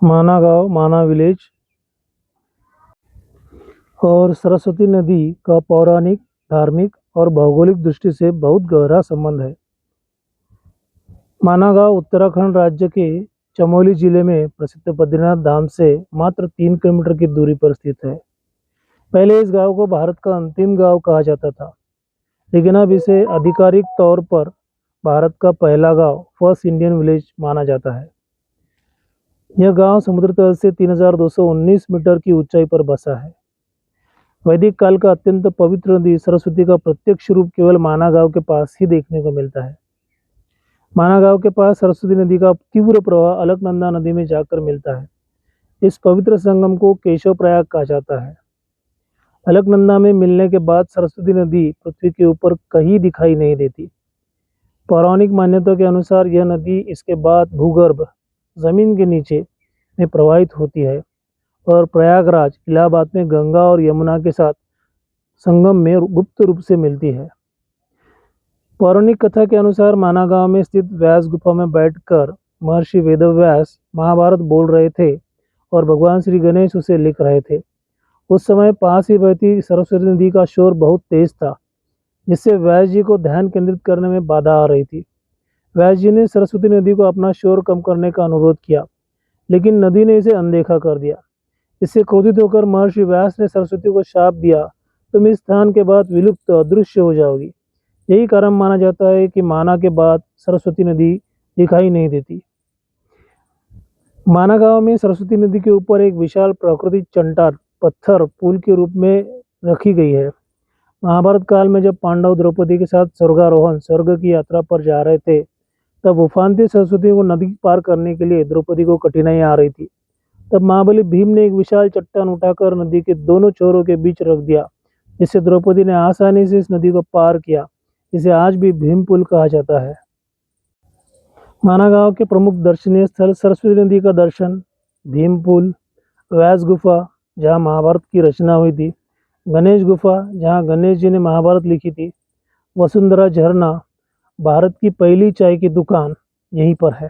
माना गांव, माना विलेज और सरस्वती नदी का पौराणिक, धार्मिक और भौगोलिक दृष्टि से बहुत गहरा संबंध है। माना गांव उत्तराखंड राज्य के चमोली जिले में प्रसिद्ध बद्रीनाथ धाम से मात्र 3 किलोमीटर की दूरी पर स्थित है। पहले इस गांव को भारत का अंतिम गांव कहा जाता था, लेकिन अब इसे आधिकारिक तौर पर भारत का पहला गांव, फर्स्ट इंडियन विलेज माना जाता है। यह गांव समुद्र तल से 3219 मीटर की ऊंचाई पर बसा है। वैदिक काल का अत्यंत पवित्र नदी सरस्वती का प्रत्यक्ष रूप केवल माना गांव के पास ही देखने को मिलता है। माना गांव के पास सरस्वती नदी का तीव्र प्रवाह अलकनंदा नदी में जाकर मिलता है। इस पवित्र संगम को केशव प्रयाग कहा जाता है। अलकनंदा में मिलने के बाद सरस्वती नदी पृथ्वी के ऊपर कहीं दिखाई नहीं देती। पौराणिक मान्यता के अनुसार यह नदी इसके बाद भूगर्भ, जमीन के नीचे में प्रवाहित होती है और प्रयागराज, इलाहाबाद में गंगा और यमुना के साथ संगम में गुप्त रूप से मिलती है। पौराणिक कथा के अनुसार माना गांव में स्थित व्यास गुफा में बैठकर महर्षि वेदव्यास महाभारत बोल रहे थे और भगवान श्री गणेश उसे लिख रहे थे। उस समय पास ही बहती सरस्वती नदी का शोर बहुत तेज था, जिससे व्यास जी को ध्यान केंद्रित करने में बाधा आ रही थी। व्यास जी ने सरस्वती नदी को अपना शोर कम करने का अनुरोध किया, लेकिन नदी ने इसे अनदेखा कर दिया। इससे क्रोधित होकर महर्षि व्यास ने सरस्वती को शाप दिया, तुम इस स्थान के बाद विलुप्त अदृश्य हो जाओगी। यही कारण माना जाता है कि माना के बाद सरस्वती नदी दिखाई नहीं देती। माना गांव में सरस्वती नदी के ऊपर एक विशाल प्राकृतिक चट्टान पत्थर पुल के रूप में रखी गई है। महाभारत काल में जब पांडव द्रौपदी के साथ स्वर्गारोहण स्वर्ग की यात्रा पर जा रहे थे, तब उफानती सरस्वती को नदी पार करने के लिए द्रौपदी को कठिनाई आ रही थी। तब महाबली भीम ने एक विशाल चट्टान उठाकर नदी के दोनों छोरों के बीच रख दिया, जिससे द्रौपदी ने आसानी से इस नदी को पार किया। इसे आज भी भीम पुल कहा जाता है। माना गांव के प्रमुख दर्शनीय स्थल सरस्वती नदी का दर्शन, भीम पुल, व्यास गुफा जहां महाभारत की रचना हुई थी, गणेश गुफा जहां गणेश जी ने महाभारत लिखी थी, वसुंधरा झरना, भारत की पहली चाय की दुकान यहीं पर है।